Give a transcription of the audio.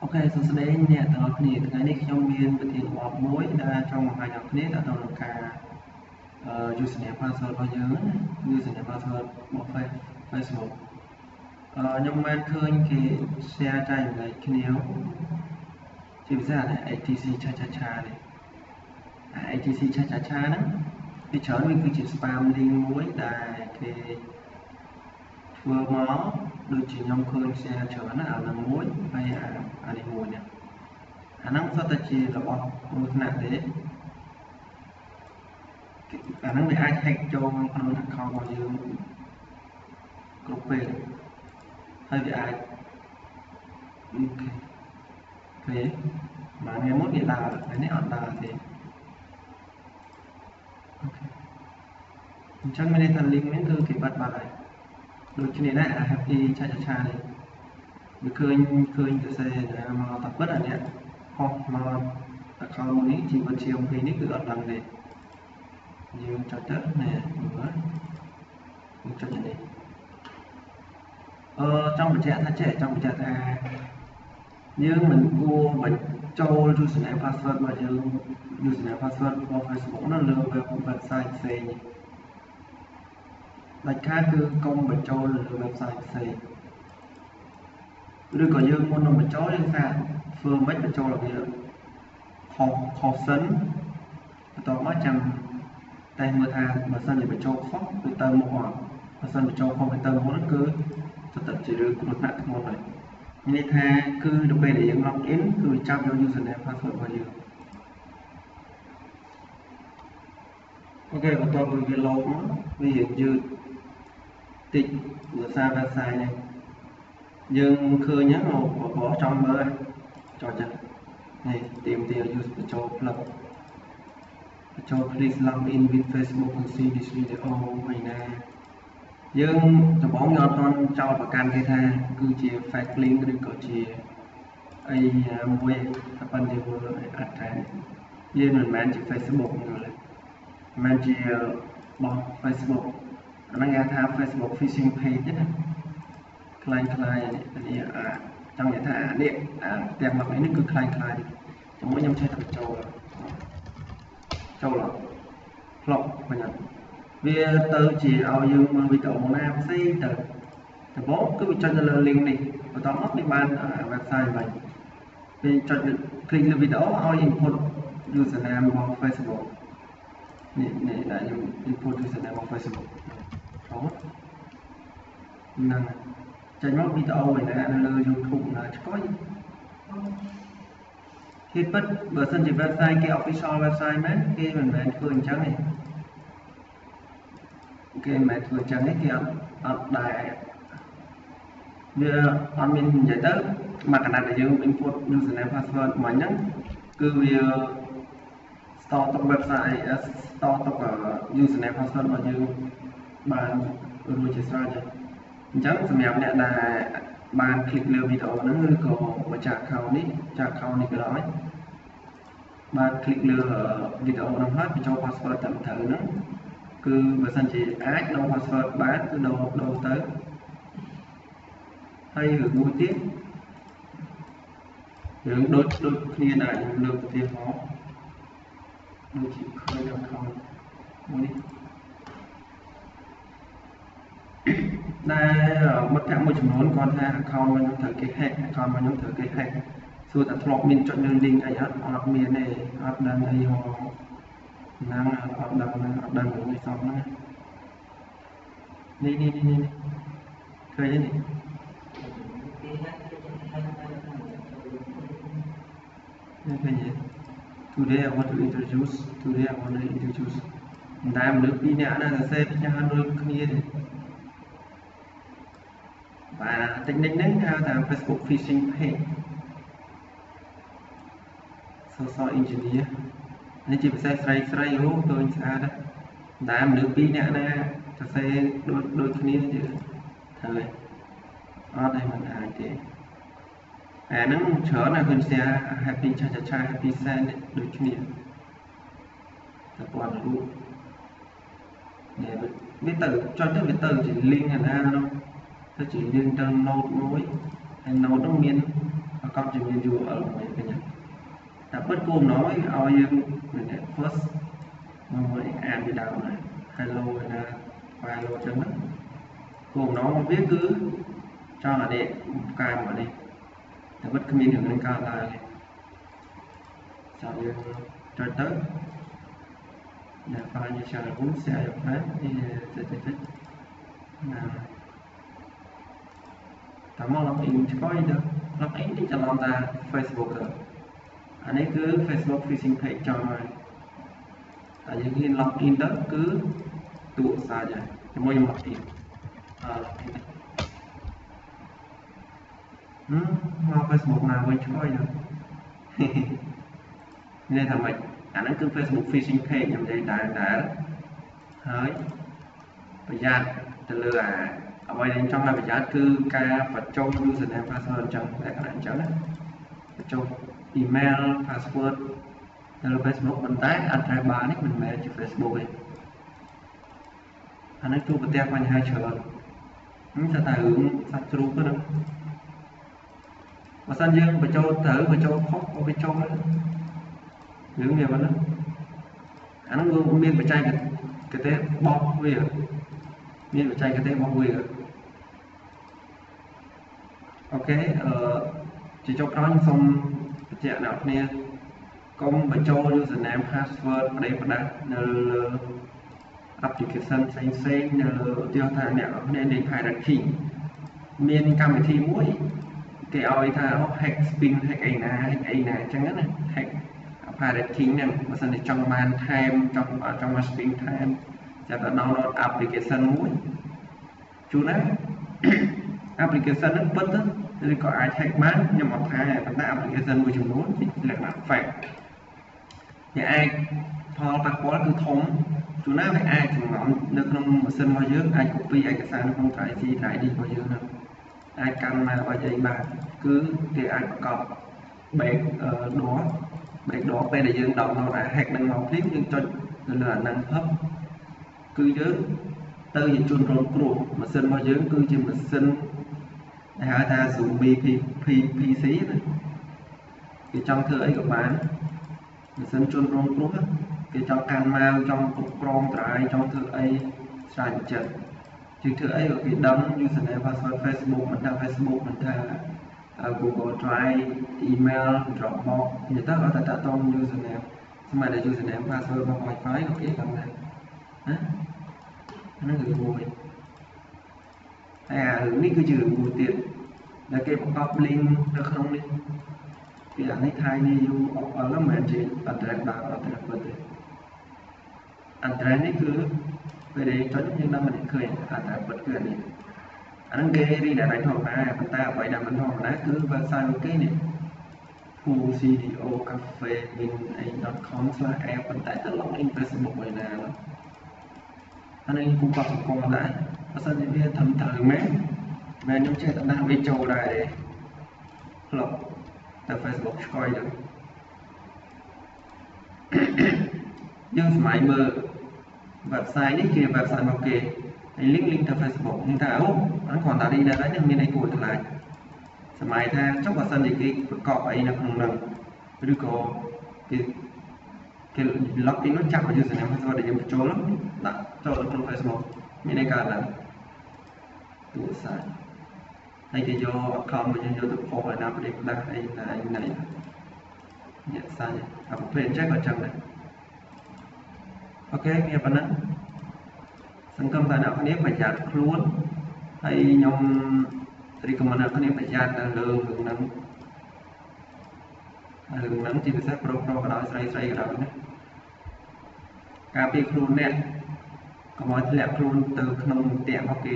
Ok, số đây nè, tao học nè,ថ្ងៃនេះខ្ញុំមានប្រធានបទមួយដែលចង់បង្ហាញដល់គ្នាតទៅនឹងការusername password របស់យើងណា username password របស់ Facebook ខ្ញុំបានឃើញគេ share ចែករំលែកគ្នាជាភាសា ATC ឆាឆានេះ ATC ឆាឆាហ្នឹងវាច្រើនវាគឺជា spam link មួយដែលគេធ្វើមកដូចជាខ្ញុំឃើញ share ច្រើនណាស់អានឹងមួយហើយអានេះមួយនេះអាហ្នឹងសុទ្ធតែជារបស់មួយថ្នាក់ទេអាហ្នឹងវាអាច hack ចូលក្នុង account របស់យើងគ្រប់ពេលហើយវាអាចអូខេមកថ្ងៃមុនវាដើរថ្ងៃនេះអត់ដើរទេអូខេអញ្ចឹងមានន័យថា link នេះគឺគេបាត់ហើយដូចគ្នាដែរអា happy ឆាឆានេះវាឃើញទៅសេមកតែពិតអានេះហោះមក account នេះជីវិតជាអំពីនេះគឺអត់ដឹងទេយើងចុចទៅណែមើលយើងចុចនេះចង់បញ្ជាក់ថាចេះចង់បញ្ជាក់ថាយើងមិនគួរបញ្ចូល username password របស់យើង username password របស់ Facebook នៅលើ website ផ្សេងដាច់ខាតគឺកុំបញ្ចូលលើ website ផ្សេងឬក៏យើងមុននឹងបញ្ចូលយើងថាធ្វើមិនបញ្ចូលឲ្យវាខុសសិនបន្ទាប់មកចាំតែមើលថាបើសិនជាបញ្ចូលខុសគឺទៅមុខអត់បើសិនបញ្ចូលខុសទៅមុខគឺស្ទើរជារឿងគ្រោះថ្នាក់ធ្ងន់ហើយមានន័យថាគឺដល់ពេលដែលយើង log in គឺវាចាប់យក username password របស់យើងអូខេបន្ទាប់ពីវា load មកវារៀងយឺតតិចដោយសារ website នេះយើងឃើញហ្នឹងបបចង់មើលចុចនេះទៀមទា use បញ្ចូល plug បញ្ចូល please log in with Facebook to see this video ហើយណាយើងដំបូងយើងអត់ទាន់ចោលប្រកាន់គេថាគឺជា fake link ឬក៏ជាអីមួយតែប៉ុន្តែវាអត់ដែរយើងមិនមែនជា Facebook ទេមិនមែនជាបោះ Facebook អាហ្នឹងគេថា Facebook phishing page ណាคล้ายនេះចង់និយាយថានេះទាំងមកនេះគឺคล้ายជាមួយខ្ញុំចេះទៅចូលផ្លុកវិញវាទៅជាឲ្យយើងមើលវីដេអូណាផ្សេងទៅដំបូងគឺវាចុចទៅលើ link នេះបន្ទាប់មកវាបាន website វិញពេលចុច click លើវីដេអូឲ្យ input username របស់ Facebook នេះដែលខ្ញុំ input username របស់ Facebook ហ្នឹងចេញមកវីដេអូឯណានៅលើ YouTube ណាឆ្កុយគេពិតបើសិនជា website គេ official website មែនគេមិនមែនធ្វើអញ្ចឹងទេគេមិនមែនធ្វើអញ្ចឹងទេគេអត់ដែរវាអត់មាននិយាយទៅមកកណ្ដាលដែលយើង input username password មកហ្នឹងគឺវា store ទុក website store ទុក username password របស់យើងបានរួចជាស្រេចហើយអញ្ចឹងសម្រាប់អ្នកដែលបាន click លើវីដេអូហ្នឹងឬក៏ម្ចាស់ account នេះចាស់ account នេះក៏ដោយបាន click លើវីដេអូហ្នឹងហើយបញ្ចូល password តាមត្រូវហ្នឹងគឺបើសិនជាអាចដូរ password បានគឺដូរទៅហើយរឿងមួយទៀតរឿងដូចគ្នាដែរខ្ញុំលើកទៅទៀតមកដូចជាឃើញ account មួយនេះដែលមិត្តភក្តិមួយចំនួនគាត់ថា account របស់ខ្ញុំត្រូវគេ hack account របស់ខ្ញុំត្រូវគេ hack សួរថាធ្លាប់មានចុចលើ link អីអត់មានទេអត់ដឹងអីហ៎ហ្នឹងអត់ដឹងនេះសោះហ្នឹងនេះឃើញទេនេះឃើញទេ Today I want to introduce តែមនុស្សពីរនាក់ណាសរសេរផ្ញើដូចគ្នាទេបាទ technique ហ្នឹងហៅថា Facebook phishing page social engineer នេះជាភាសាស្រីឃើញស្អាតតែមនុស្សពីរនាក់ណាសរសេរដូចគ្នាទេត្រូវទេអត់ឯមិនអាចទេអាហ្នឹងច្រើនណាស់ឃើញស្អា happy ឆា happy send ដូចគ្នាតែព័ន្ធរូបនេះវាទៅចុចទៅវាទៅជា link អាណានោះទៅជាយើងទៅ note មួយហើយ note នោះមាន ប្រកបជាមាន URL មួយឃើញតែពិតគោលបំណងឲ្យយើង first មួយអានពីដើមណា hello ណា file អញ្ចឹងណាគោលបំណងរបស់វាគឺចង់ឲ្យផ្កាយមកនេះតែពិតគ្មានរឿងនឹងកើតឡើងទេចាំយើងចុចទៅអ្នក file ជាច្រើនរូប share យកណាតិចណាតាមមក login ឆ្កយទៅ login នេះច្រឡំតា Facebook ទៅអានេះគឺ Facebook phishing page ចង់ហើយតែយើងហ៊ាន login ទៅគឺទូរស័ព្ទហើយជាមួយខ្ញុំ login មក Facebook ណាវិញឆ្កយទៅនេះថាម៉េចអាហ្នឹងគឺ Facebook phishing page ខ្ញុំនិយាយដែរហើយប្រយ័ត្នទៅលើអ្វីដែលខ្ញុំចង់ឲ្យប្រយ័ត្នគឺការបញ្ចូល username password អញ្ចឹងតែកន្លែងអញ្ចឹងណាបញ្ចូល email password នៅលើ Facebook ប៉ុន្តែ address bar នេះមិនមែនជា Facebook ទេអានេះជួបប្រទះបញ្ហាច្រើនតែរឿងសាច់ជ្រូកទៅណាបើសិនយើងបញ្ចូលត្រូវបញ្ចូលខុសក៏វាចូលដែររឿងវាប៉ុណ្ណាអានោះវាមានបច្ចេកទេសបោកវាមានបច្ចេកទេសបោកវាអូខេជាចុងក្រោយខ្ញុំសូមបញ្ជាក់ដល់អ្នកគ្នាកុំបញ្ចូល username password ផ្ដេសផ្ដាស់នៅលើ application ផ្សេងនៅលើឧទាហរណ៍ថាអ្នកនរគ្នាលេង Pirate King មានកម្មវិធីមួយគេឲ្យថា hack spin hack អីណាអញ្ចឹងណា hack Pirate King ហ្នឹងបើសិនជាចង់បាន time ចង់មក spin time ចាប់ដល់ download application មួយជួនណា application ហ្នឹងពិតទៅឬក៏អាច hack បានខ្ញុំអត់ថាប៉ុន្តែ application មួយចំនួនលក្ខណៈ fake វាអាចផលប៉ះពាល់គឺធំជួនណាវាអាចចំណាំនៅក្នុងម៉ាស៊ីនរបស់យើងអាច copy ឯកសារនៅក្នុង drive C drive D របស់យើងហ្នឹងអាចកាន់មកអ្វីបានគឺគេអាចប្រកប back door ពេលដែលយើង download hack នឹងមកភ្លាមយើងចុចនៅលើអាហ្នឹងហឹបគឺយើងទៅជាជនរងគ្រោះម៉ាស៊ីនរបស់យើងគឺជាម៉ាស៊ីនដែលហៅថា zombie PC ណាគេចង់ធ្វើអីក៏បានម៉ាស៊ីនជនរងគ្រោះគេចង់កាន់មកចង់គ្រប់គ្រងត្រាយចង់ធ្វើអីស្រាយចិត្តជាងធ្វើអីក៏គេដឹង username password Facebook មិនថា Facebook មិនថា Google Drive email Dropbox និយាយទៅអត់តែតាក់ទង username ស្មើតែ username password របស់ Wi-Fi ក៏គេដឹងដែរណាហ្នឹងគឺមួយហើយរឿងនេះគឺជារឿងមួយទៀតដែលគេបង្កប់ link នៅក្នុងនេះពីអានេះថានេះ URL មិនមែនជា address bar address ពិតទេ address នេះគឺពេលដែលចុចយើងដឹងមិនឃើញ address ពិតគឺអានេះអាហ្នឹងគេ redirect ធម្មតាប៉ុន្តែអ្វីដែលមិនធម្មតាគឺ website របស់គេនេះ fullcdocafewin.com/app ប៉ុន្តែទៅ login Facebook ឯណាអានេះខ្ញុំក៏សង្កត់ដែរបើសិនជាវាត្រឹមត្រូវមែនខ្ញុំចេះតែដាក់វាចូលដែរទេផ្លុកទៅ Facebook ឆ្កយទៅយើងស្មាយមើល website នេះជា website របស់គេហើយ link ទៅ Facebook ខ្ញុំថាអូអាគ្រាន់តែ redirect ហ្នឹងមានអីគួរខ្លាចសម័យថាចុះបើសិនជាគេប្រកបអីនៅក្នុងហ្នឹងឬក៏គេ login នោះចាប់ username password ដែលយើងបញ្ចូលដាក់ចូលទៅក្នុង Facebook មានអីកើតឡើងទូរស័ព្ទហើយគេយក account របស់យើងយកទៅផុសឲ្យណាប្រទេសផ្ដាស់អីណាអ្នកសាច់អាប្រភេទអញ្ចឹងក៏ចឹងដែរអូខេវាប៉ុណ្ណឹងសង្ឃឹមថាអ្នកគ្នាប្រយ័ត្នខ្លួនហើយខ្ញុំrecommend អ្នកគ្នាប្រយ័ត្នទៅលើរឿងហ្នឹងជាពិសេសប្រុសក៏ដោយស្រីក៏ដោយណាការពារខ្លួនអ្នកកុំឲ្យធ្លាក់ខ្លួនទៅក្នុងផ្ទះរបស់គេ